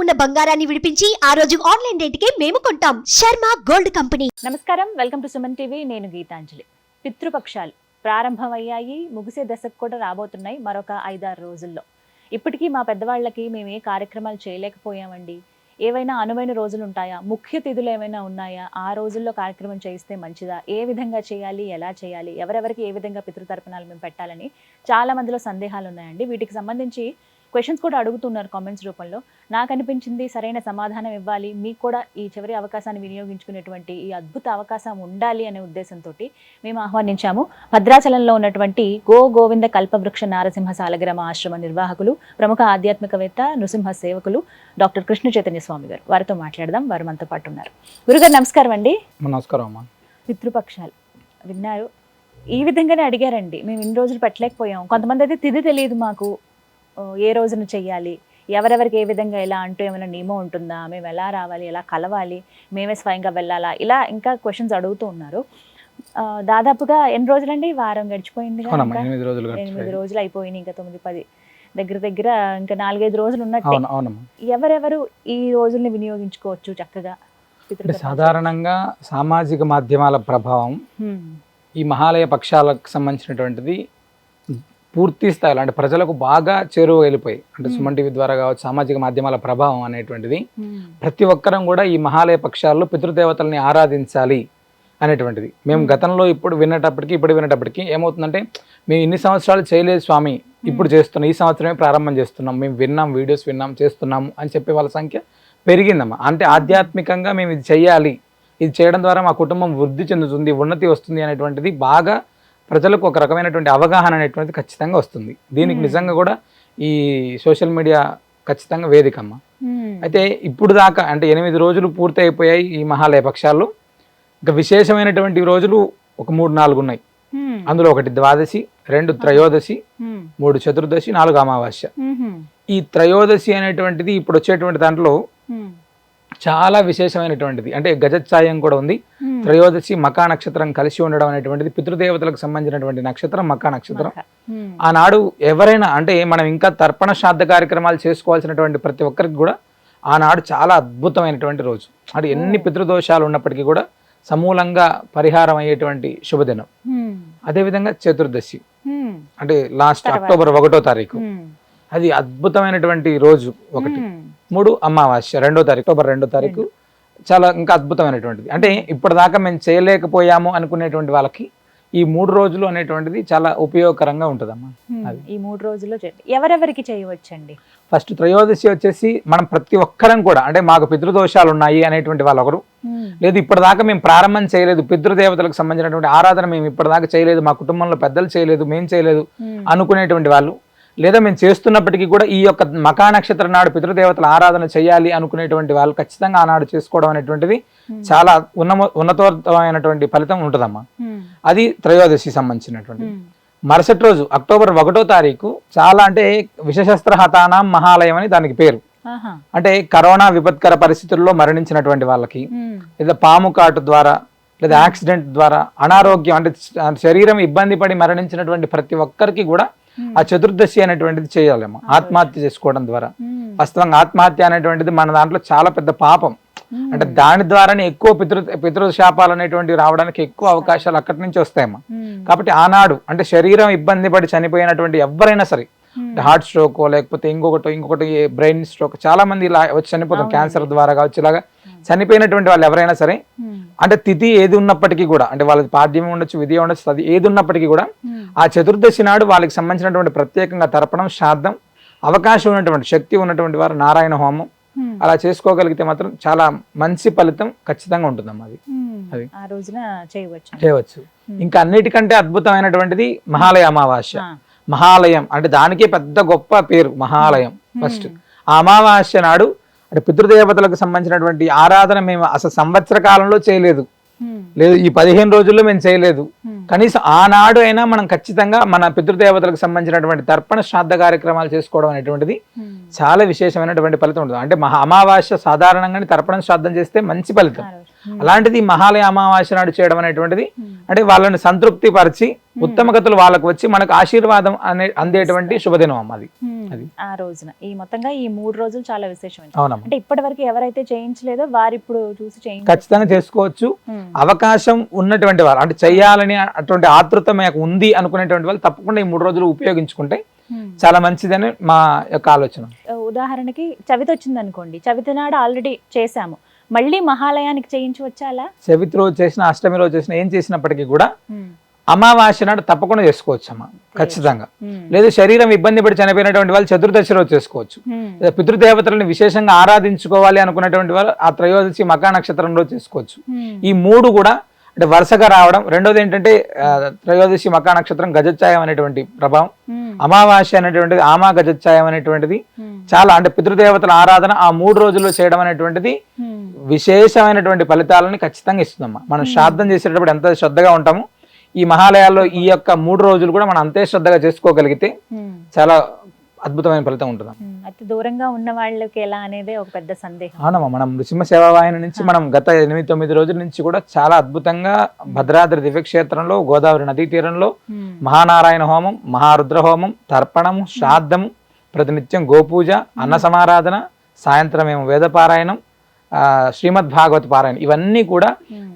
ఉన్న బంగారాన్ని విడిపించి ఆ రోజు ఆన్లైన్ రేటుకే మేము కొంటాం. Sharma gold company. నమస్కారం, వెల్కమ్ టు సుమన్ టీవీ. నేను గీతాంజలి. పితృపక్షాలు ప్రారంభమయ్యాయి, ముగిసే దశకు కూడా రాబోతున్నాయి మరొక 5-6 రోజుల్లో. ఇప్పటికీ మా పెద్దవాళ్ళకి మేము ఏ కార్యక్రమాలు చేయలేకపోయామండి, ఏవైనా అనువైన రోజులు ఉంటాయా, ముఖ్య తిథులు ఏమైనా ఉన్నాయా, ఆ రోజుల్లో కార్యక్రమం చేయిస్తే మంచిదా, ఏ విధంగా చేయాలి, ఎలా చేయాలి, ఎవరెవరికి ఏ విధంగా పితృతర్పణాలు మేము పెట్టాలని చాలా మందిలో సందేహాలు ఉన్నాయండి. వీటికి సంబంధించి క్వశ్చన్స్ కూడా అడుగుతున్నారు కామెంట్స్ రూపంలో. నాకు అనిపించింది సరైన సమాధానం ఇవ్వాలి, మీకు కూడా ఈ చివరి అవకాశాన్ని వినియోగించుకునేటువంటి ఈ అద్భుత అవకాశం ఉండాలి అనే ఉద్దేశంతో మేము ఆహ్వానించాము. భద్రాచలంలో ఉన్నటువంటి గోవింద కల్పవృక్ష నారసింహ సాలగ్రామ ఆశ్రమ నిర్వాహకులు, ప్రముఖ ఆధ్యాత్మికవేత్త, నృసింహ సేవకులు డాక్టర్ కృష్ణ చైతన్య స్వామి గారు. వారితో మాట్లాడదాం. వారు మనతో పాటు ఉన్నారు. గురుగారు నమస్కారం అండి. నమస్కారం అమ్మా. పితృపక్షాలు విన్నారు, ఈ విధంగానే అడిగారండి. మేము ఇన్ని రోజులు పెట్టలేకపోయాం. కొంతమంది అయితే తిథి తెలియదు మాకు, ఏ రోజున చెయ్యాలి, ఎవరెవరికి ఏ విధంగా ఎలా అంటూ ఏమైనా నియమం ఉంటుందా, మేము ఎలా రావాలి, ఎలా కలవాలి, మేమే స్వయంగా వెళ్ళాలా, ఇలా ఇంకా క్వశ్చన్స్ అడుగుతూ ఉన్నారు. దాదాపుగా ఎన్ని రోజులండి? వారం గడిచిపోయింది, 8 రోజులు అయిపోయినాయి. ఇంకా 9-10 దగ్గర ఇంకా 4-5 రోజులు ఉన్నట్టే. ఎవరెవరు ఈ రోజుల్ని వినియోగించుకోవచ్చు చక్కగా? సాధారణంగా సామాజిక మాధ్యమాల ప్రభావం ఈ మహాలయ పక్షాలకు సంబంధించినటువంటిది పూర్తి స్థాయిలో అంటే ప్రజలకు బాగా చేరువ వెళ్ళిపోయి, అంటే సుమన్ టీవీ ద్వారా కావచ్చు, సామాజిక మాధ్యమాల ప్రభావం అనేటువంటిది ప్రతి ఒక్కరం కూడా ఈ మహాలయ పక్షాల్లో పితృదేవతల్ని ఆరాధించాలి అనేటువంటిది. మేము గతంలో ఇప్పుడు వినేటప్పటికీ ఏమవుతుందంటే, మేము ఇన్ని సంవత్సరాలు చేయలేదు స్వామి, ఇప్పుడు చేస్తున్నాం, ఈ సంవత్సరమే ప్రారంభం చేస్తున్నాం, మేము విన్నాం, వీడియోస్ విన్నాం, చేస్తున్నాము అని చెప్పే వాళ్ళ సంఖ్య పెరిగిందమ్మా. అంటే ఆధ్యాత్మికంగా మేము ఇది చేయాలి, ఇది చేయడం ద్వారా మా కుటుంబం వృద్ధి చెందుతుంది, ఉన్నతి వస్తుంది అనేటువంటిది బాగా ప్రజలకు ఒక రకమైనటువంటి అవగాహన అనేటువంటిది ఖచ్చితంగా వస్తుంది. దీనికి నిజంగా కూడా ఈ సోషల్ మీడియా ఖచ్చితంగా వేదికమ్మ. అయితే ఇప్పుడు దాకా అంటే 8 రోజులు పూర్తి అయిపోయాయి ఈ మహాలయ పక్షాల్లో. ఇంకా విశేషమైనటువంటి రోజులు ఒక 3-4 ఉన్నాయి. అందులో 1 ద్వాదశి, 2 త్రయోదశి, 3 చతుర్దశి, 4 అమావాస్య. ఈ త్రయోదశి అనేటువంటిది ఇప్పుడు వచ్చేటువంటి దాంట్లో చాలా విశేషమైనటువంటిది. అంటే గజఛాయం కూడా ఉంది. త్రయోదశి మకా నక్షత్రం కలిసి ఉండడం అనేటువంటిది పితృదేవతలకు సంబంధించినటువంటి నక్షత్రం మకా నక్షత్రం. ఆనాడు ఎవరైనా అంటే మనం ఇంకా తర్పణ శ్రాద్ధ కార్యక్రమాలు చేసుకోవాల్సినటువంటి ప్రతి ఒక్కరికి కూడా ఆనాడు చాలా అద్భుతమైనటువంటి రోజు. అంటే ఎన్ని పితృదోషాలు ఉన్నప్పటికీ కూడా సమూలంగా పరిహారం అయ్యేటువంటి శుభదినం. అదేవిధంగా చతుర్దశి అంటే లాస్ట్ అక్టోబర్ 1వ తారీఖు, అది అద్భుతమైనటువంటి రోజు. 1, 3 అమావాస్య 2వ తారీఖు, అక్టోబర్ 2వ తారీఖు చాలా ఇంకా అద్భుతమైనటువంటిది. అంటే ఇప్పటిదాకా మేము చేయలేకపోయాము అనుకునేటువంటి వాళ్ళకి ఈ 3 రోజులు అనేటువంటిది చాలా ఉపయోగకరంగా ఉంటుందమ్మా. అది ఈ 3 రోజుల్లో ఎవరెవరికి చేయవచ్చండి? ఫస్ట్ త్రయోదశి వచ్చేసి మనం ప్రతి ఒక్కరం కూడా, అంటే మాకు పితృదోషాలు ఉన్నాయి అనేటువంటి వాళ్ళు ఒకరు, లేదు ఇప్పటిదాకా మేము ప్రారంభం చేయలేదు, పితృదేవతలకు సంబంధించినటువంటి ఆరాధన మేము ఇప్పటిదాకా చేయలేదు, మా కుటుంబంలో పెద్దలు చేయలేదు, మేము చేయలేదు అనుకునేటువంటి వాళ్ళు, లేదా మేము చేస్తున్నప్పటికీ కూడా ఈ యొక్క మకా నక్షత్రం నాడు పితృదేవతల ఆరాధన చేయాలి అనుకునేటువంటి వాళ్ళు ఖచ్చితంగా ఆనాడు చేసుకోవడం అనేటువంటిది చాలా ఉన్నతమైనటువంటి ఫలితం ఉంటుందమ్మా. అది త్రయోదశి సంబంధించినటువంటి. మరుసటి రోజు అక్టోబర్ 1వ తారీఖు చాలా అంటే విశేషస్త్ర హతానాం మహాలయం అని దానికి పేరు. అంటే కరోనా విపత్కర పరిస్థితుల్లో మరణించినటువంటి వాళ్ళకి, లేదా పాము కాటు ద్వారా, లేదా యాక్సిడెంట్ ద్వారా, అనారోగ్యం అంటే శరీరం ఇబ్బంది పడి మరణించినటువంటి ప్రతి ఒక్కరికి కూడా ఆ చతుర్దశి అనేటువంటిది చేయాలమ్మా. ఆత్మహత్య చేసుకోవడం ద్వారా, వాస్తవంగా ఆత్మహత్య అనేటువంటిది మన దాంట్లో చాలా పెద్ద పాపం. అంటే దాని ద్వారానే ఎక్కువ పితృశాపాలు అనేటువంటివి రావడానికి ఎక్కువ అవకాశాలు అక్కడి నుంచి వస్తాయమ్మా. కాబట్టి ఆనాడు అంటే శరీరం ఇబ్బంది పడి చనిపోయినటువంటి ఎవరైనా సరే, హార్ట్ స్ట్రోక్ లేకపోతే ఇంకొకటి బ్రెయిన్ స్ట్రోక్, చాలా మంది ఇలా వచ్చి చనిపోతాం, క్యాన్సర్ ద్వారా కావచ్చు, ఇలాగా చనిపోయినటువంటి వాళ్ళు ఎవరైనా సరే, అంటే తిథి ఏది ఉన్నప్పటికీ కూడా, అంటే వాళ్ళకి పాడ్యం ఉండొచ్చు, విధి ఉండొచ్చు, అది ఏది ఉన్నప్పటికీ కూడా ఆ చతుర్దశి నాడు వాళ్ళకి సంబంధించినటువంటి ప్రత్యేకంగా తర్పణం, శ్రాద్ధం, అవకాశం ఉన్నటువంటి శక్తి ఉన్నటువంటి వారు నారాయణ హోమం అలా చేసుకోగలిగితే మాత్రం చాలా మంచి ఫలితం ఖచ్చితంగా ఉంటుందమ్మా. అది ఆ రోజున చేయవచ్చు. ఇంకా అన్నిటికంటే అద్భుతమైనటువంటిది మహాలయ అమావాస్య. మహాలయం అంటే దానికే పెద్ద గొప్ప పేరు మహాలయం. ఫస్ట్ ఆ అమావాస్య నాడు అంటే పితృదేవతలకు సంబంధించినటువంటి ఆరాధన మేము అసలు సంవత్సర కాలంలో చేయలేదు, లేదు ఈ 15 రోజుల్లో మేము చేయలేదు, కనీసం ఆనాడు అయినా మనం ఖచ్చితంగా మన పితృదేవతలకు సంబంధించినటువంటి తర్పణ శ్రాద్ధ కార్యక్రమాలు చేసుకోవడం అనేటువంటిది చాలా విశేషమైనటువంటి ఫలితం ఉంటుంది. అంటే అమావాస్య సాధారణంగానే తర్పణ శ్రాద్ధం చేస్తే మంచి ఫలితం. అలాంటిది మహాలయ అమావాస్య నాడు చేయడం అనేటువంటిది అంటే వాళ్ళని సంతృప్తి పరిచి ఉత్తమ గతులు వాళ్ళకు వచ్చి మనకు ఆశీర్వాదం అందేటువంటి శుభదినం అమ్మ అది. ఆ రోజున ఈ మొత్తంగా ఈ 3 రోజులు చాలా విశేషం. అవునమ్మా. అంటే ఇప్పటి వరకు ఎవరైతే చేయించలేదో వారు ఇప్పుడు చూసి ఖచ్చితంగా చేసుకోవచ్చు. అవకాశం ఉన్నటువంటి వారు అంటే చెయ్యాలని అటువంటి ఆతృత మీకు ఉంది అనుకునేటువంటి వాళ్ళు తప్పకుండా ఈ 3 రోజులు ఉపయోగించుకుంటే చాలా మంచిదని మా యొక్క ఆలోచన. ఉదాహరణకి చవితి వచ్చింది అనుకోండి, చవితి నాడు ఆల్రెడీ చేసాము, మళ్ళీ మహాలయానికి చేయించవచ్చా? అలా చవితి రోజు చేసిన, అష్టమి రోజు చేసిన, ఏం చేసినప్పటికీ కూడా అమావాస్య నాడు తప్పకుండా చేసుకోవచ్చు అమ్మ, ఖచ్చితంగా. లేదు శరీరం ఇబ్బంది పడి చనిపోయినటువంటి వాళ్ళు చతుర్దశి రోజు చేసుకోవచ్చు. పితృదేవతలను విశేషంగా ఆరాధించుకోవాలి అనుకున్నటువంటి వాళ్ళు ఆ త్రయోదశి మకా నక్షత్రం రోజు చేసుకోవచ్చు. ఈ 3 కూడా అంటే వరుసగా రావడం. రెండోది ఏంటంటే త్రయోదశి మకా నక్షత్రం గజచ్ఛాయం అనేటువంటి ప్రభావం, అమావాస్య అనేటువంటిది ఆమా గజచ్ఛాయం అనేటువంటిది చాలా అంటే పితృదేవతల ఆరాధన ఆ 3 రోజుల్లో చేయడం అనేటువంటిది విశేషమైనటువంటి ఫలితాలని ఖచ్చితంగా ఇస్తుందమ్మా. మనం శ్రాద్ధం చేసేటప్పుడు ఎంత శ్రద్ధగా ఉంటామో ఈ మహాలయాల్లో ఈ యొక్క 3 రోజులు కూడా మనం అంతే శ్రద్ధగా చేసుకోగలిగితే చాలా అద్భుతమైన ఫలితం ఉంటుంది. అయితే దూరంగా ఉన్న వాళ్ళకి ఎలా అనేది ఒక పెద్ద సందేహం. అవునమ్మా, మనం నృసింహ సేవావాహిని నుంచి మనం గత 8-9 రోజుల నుంచి కూడా చాలా అద్భుతంగా భద్రాద్రి దివ్యక్షేత్రంలో గోదావరి నదీ తీరంలో మహానారాయణ హోమం, మహారుద్ర హోమం, తర్పణము, శ్రాద్ధము, ప్రతినిత్యం గోపూజ, అన్న సమారాధన, సాయంత్రం ఏమో వేదపారాయణం, శ్రీమద్ భాగవత పారాయణం, ఇవన్నీ కూడా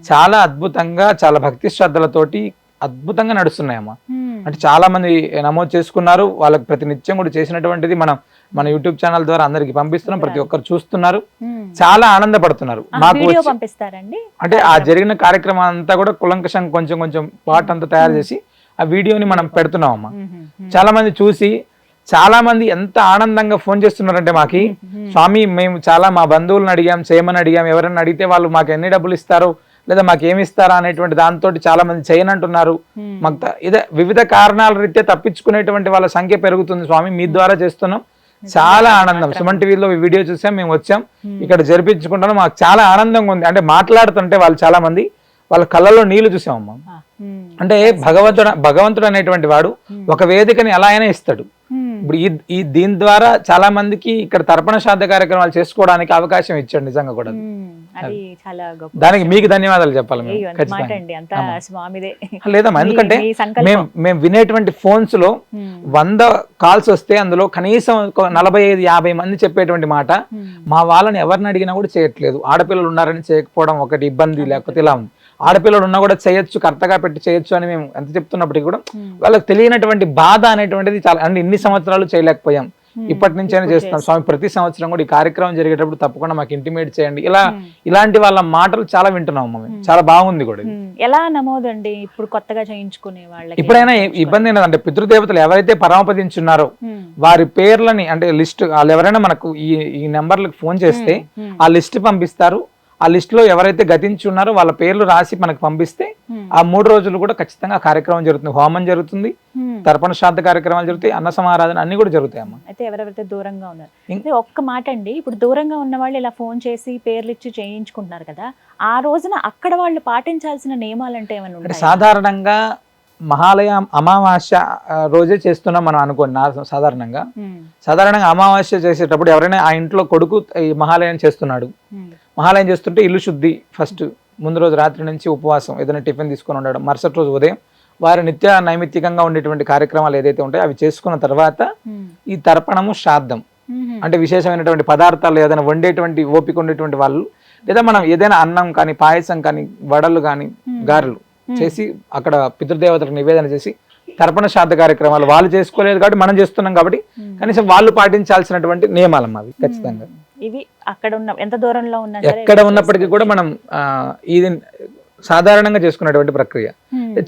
చాలా అద్భుతంగా చాలా భక్తి శ్రద్ధలతోటి అద్భుతంగా నడుస్తున్నాయమ్మా. అంటే చాలా మంది నమోదు చేసుకున్నారు. వాళ్ళకి ప్రతి నిత్యం కూడా చేసినటువంటిది మన యూట్యూబ్ ఛానల్ ద్వారా అందరికి పంపిస్తున్నాం. ప్రతి ఒక్కరు చూస్తున్నారు, చాలా ఆనందపడుతున్నారు. మాకు అంటే ఆ జరిగిన కార్యక్రమం అంతా కూడా కులంకషంగా కొంచెం పార్ట్ అంతా తయారు చేసి ఆ వీడియోని మనం పెడుతున్నాం అమ్మా. చాలా మంది చూసి చాలా మంది ఎంత ఆనందంగా ఫోన్ చేస్తున్నారంటే మాకి, స్వామి మేము చాలా మా బంధువులను అడిగాం, చేయమని అడిగాం, ఎవరైనా అడిగితే వాళ్ళు మాకు ఎన్ని డబ్బులు ఇస్తారు లేదా మాకు ఏమి ఇస్తారా అనేటువంటి దాంతో చాలా మంది చేయనంటున్నారు. మాకు ఇదే వివిధ కారణాల రీత్యా తప్పించుకునేటువంటి వాళ్ళ సంఖ్య పెరుగుతుంది స్వామి, మీ ద్వారా చేస్తున్నాం, చాలా ఆనందం. సుమన్ టీవీలో వీడియో చూసాం, మేము వచ్చాం, ఇక్కడ జరిపించుకుంటాం, మాకు చాలా ఆనందంగా ఉంది. అంటే మాట్లాడుతుంటే వాళ్ళు చాలా మంది వాళ్ళ కళ్ళలో నీళ్లు చూసామమ్మా. అంటే భగవంతుడు అనేటువంటి వాడు ఒక వేదికని ఎలా అయినా ఇస్తాడు. ఇప్పుడు ఈ దీని ద్వారా చాలా మందికి ఇక్కడ తర్పణ శ్రాద్ధ కార్యక్రమాలు చేసుకోవడానికి అవకాశం ఇచ్చాడు నిజంగా కూడా. దానికి మీకు ధన్యవాదాలు చెప్పాలి లేదమ్మా. ఎందుకంటే మేము వినేటువంటి ఫోన్స్ లో 100 కాల్స్ వస్తే అందులో కనీసం 45-50 మంది చెప్పేటువంటి మాట, మా వాళ్ళని ఎవరిని అడిగినా కూడా చేయట్లేదు, ఆడపిల్లలు ఉన్నారని చేయకపోవడం ఒకటి ఇబ్బంది, లేకపోతే ఇలా ఉంది, ఆడపిల్లలు ఉన్నా కూడా చేయొచ్చు, కర్తగా పెట్టి చేయొచ్చు అని మేము ఎంత చెప్తున్నప్పటికీ కూడా వాళ్ళకి తెలియనటువంటి బాధ అనేటువంటిది చాలా. అంటే ఇన్ని సంవత్సరాలు చేయలేకపోయాం, ఇప్పటి నుంచి అయినా చేస్తాం స్వామి, ప్రతి సంవత్సరం కూడా ఈ కార్యక్రమం జరిగేటప్పుడు తప్పకుండా మాకు ఇంటిమేట్ చేయండి, ఇలాంటి వాళ్ళ మాటలు చాలా వింటున్నాం మేము. చాలా బాగుంది కూడా. ఎలా నమోదండి ఇప్పుడు కొత్తగా చేయించుకునే వాళ్ళకి? ఇప్పుడైనా ఇబ్బంది ఏంటంటే పితృదేవతలు ఎవరైతే పరమపదించున్నారో వారి పేర్లని అంటే లిస్ట్, వాళ్ళు ఎవరైనా మనకు ఈ నెంబర్లకు ఫోన్ చేస్తే ఆ లిస్ట్ పంపిస్తారు. ఆ లిస్ట్ లో ఎవరైతే గతించి ఉన్నారో వాళ్ళ పేర్లు రాసి మనకు పంపిస్తే ఆ 3 రోజులు కూడా ఖచ్చితంగా కార్యక్రమం జరుగుతుంది. హోమం జరుగుతుంది, తర్పణ శ్రాద్ధ కార్యక్రమాలు జరుగుతాయి, అన్న సమారాధన అన్ని కూడా జరుగుతాయి అమ్మ. అయితే ఎవరెవరైతే దూరంగా ఉన్నారు, ఒక్క మాట అండి, ఇప్పుడు దూరంగా ఉన్న వాళ్ళు ఇలా ఫోన్ చేసి పేర్లు ఇచ్చి చేయించుకుంటున్నారు కదా, ఆ రోజున అక్కడ వాళ్ళు పాటించాల్సిన నియమాలు అంటే ఏమైనా ఉంటాయి? సాధారణంగా మహాలయ అమావాస్య రోజే చేస్తున్నాం మనం అనుకోండి. సాధారణంగా అమావాస్య చేసేటప్పుడు ఎవరైనా ఆ ఇంట్లో కొడుకు ఈ మహాలయం చేస్తున్నాడు, మహాలయం చేస్తుంటే ఇల్లు శుద్ధి ఫస్ట్, ముందు రోజు రాత్రి నుంచి ఉపవాసం, ఏదైనా టిఫిన్ తీసుకొని ఉండడం, మరుసటి రోజు ఉదయం వారి నిత్య నైమిత్తికంగా ఉండేటువంటి కార్యక్రమాలు ఏదైతే ఉంటాయో అవి చేసుకున్న తర్వాత ఈ తర్పణము, శ్రాద్ధం అంటే విశేషమైనటువంటి పదార్థాలు ఏదైనా వండేటువంటి ఓపిక ఉండేటువంటి వాళ్ళు, లేదా మనం ఏదైనా అన్నం కానీ, పాయసం కానీ, వడలు కానీ, గారెలు చేసి అక్కడ పితృదేవతలకు నివేదన చేసి తర్పణ శ్రాద్ధ కార్యక్రమాలు వాళ్ళు చేసుకోలేదు కాబట్టి మనం చేస్తున్నాం కాబట్టి కనీసం వాళ్ళు పాటించాల్సినటువంటి నియమాలమ్మా అవి ఖచ్చితంగా. ఇవి అక్కడ ఉన్న ఎంత దూరంలో ఉన్నా ఎక్కడ ఉన్నప్పటికీ కూడా మనం ఇది సాధారణంగా చేసుకునేటువంటి ప్రక్రియ.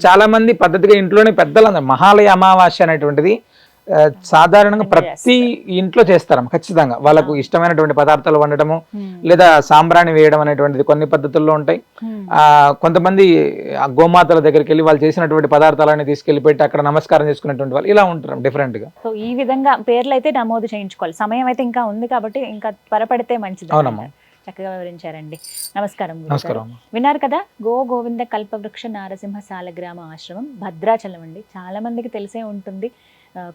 చాలా మంది పద్ధతిగా ఇంట్లోనే పెద్దలందరూ మహాలయ అమావాస్య అనేటువంటిది సాధారణంగా ప్రతి ఇంట్లో చేస్తారమ్మ. ఖచ్చితంగా వాళ్ళకు ఇష్టమైనటువంటి పదార్థాలు వండటము లేదా సాంబ్రాణి వేయడం అనేటువంటిది కొన్ని పద్ధతుల్లో ఉంటాయి. కొంతమంది గోమాతల దగ్గరికి వెళ్ళి వాళ్ళు చేసినటువంటి పదార్థాలని తీసుకెళ్లి పెట్టి అక్కడ నమస్కారం చేసుకునేటువంటి వాళ్ళు ఇలా ఉంటారు డిఫరెంట్ గా. సో ఈ విధంగా పేర్లు అయితే నమోదు చేయించుకోవాలి. సమయం అయితే ఇంకా ఉంది కాబట్టి ఇంకా త్వరపడితే మంచిది. అవునమ్మా, చక్కగా వివరించారండి. నమస్కారం. నమస్కారం. విన్నారు కదా, గోవింద కల్పవృక్ష నారసింహ సాలగ్రామ ఆశ్రమం భద్రాచలం అండి. చాలా మందికి తెలిసే ఉంటుంది.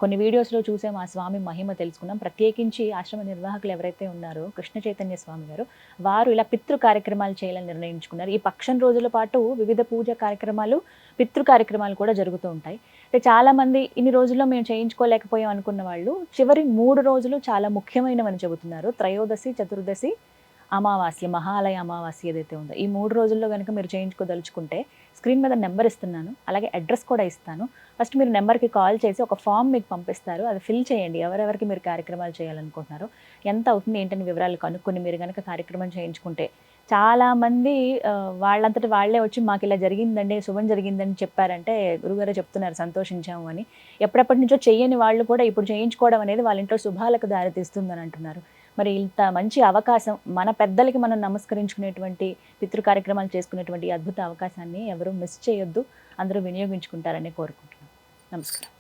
కొన్ని వీడియోస్లో చూసాం, ఆ స్వామి మహిమ తెలుసుకున్నాం. ప్రత్యేకించి ఆశ్రమ నిర్వాహకులు ఎవరైతే ఉన్నారో కృష్ణ చైతన్య స్వామి గారు, వారు ఇలా పితృ కార్యక్రమాలు చేయాలని నిర్ణయించుకున్నారు. ఈ పక్షం రోజుల పాటు వివిధ పూజ కార్యక్రమాలు, పితృ కార్యక్రమాలు కూడా జరుగుతూ ఉంటాయి. అంటే చాలామంది ఇన్ని రోజుల్లో మేము చేయించుకోలేకపోయాం అనుకున్న వాళ్ళు చివరి 3 రోజులు చాలా ముఖ్యమైనవని చెబుతున్నారు. త్రయోదశి, చతుర్దశి, అమావాస్య, మహాలయ అమావాస్య ఏదైతే ఉందో, ఈ 3 రోజుల్లో కనుక మీరు చేయించుకోదలుచుకుంటే స్క్రీన్ మీద నెంబర్ ఇస్తున్నాను, అలాగే అడ్రస్ కూడా ఇస్తాను. ఫస్ట్ మీరు నెంబర్కి కాల్ చేసి ఒక ఫామ్ మీకు పంపిస్తారు, అది ఫిల్ చేయండి. ఎవరెవరికి మీరు కార్యక్రమాలు చేయాలనుకుంటున్నారో, ఎంత అవుతుంది ఏంటని వివరాలు కనుక్కొని మీరు కనుక కార్యక్రమం చేయించుకుంటే చాలామంది వాళ్ళంతటి వాళ్ళే వచ్చి మాకు ఇలా జరిగిందండి, శుభం జరిగిందని చెప్పారంటే గురుగారే చెప్తున్నారు సంతోషించాము అని. ఎప్పటి నుంచో చెయ్యని వాళ్ళు కూడా ఇప్పుడు చేయించుకోవడం అనేది వాళ్ళ ఇంట్లో శుభాలకు దారితీస్తుందని అంటున్నారు. మరి ఇంత మంచి అవకాశం, మన పెద్దలకి మనం నమస్కరించుకునేటువంటి, పితృ కార్యక్రమాలు చేసుకునేటువంటి అద్భుత అవకాశాన్ని ఎవరు మిస్ చేయొద్దు, అందరూ వినియోగించుకుంటారని కోరుకుంటున్నాను. నమస్కారం.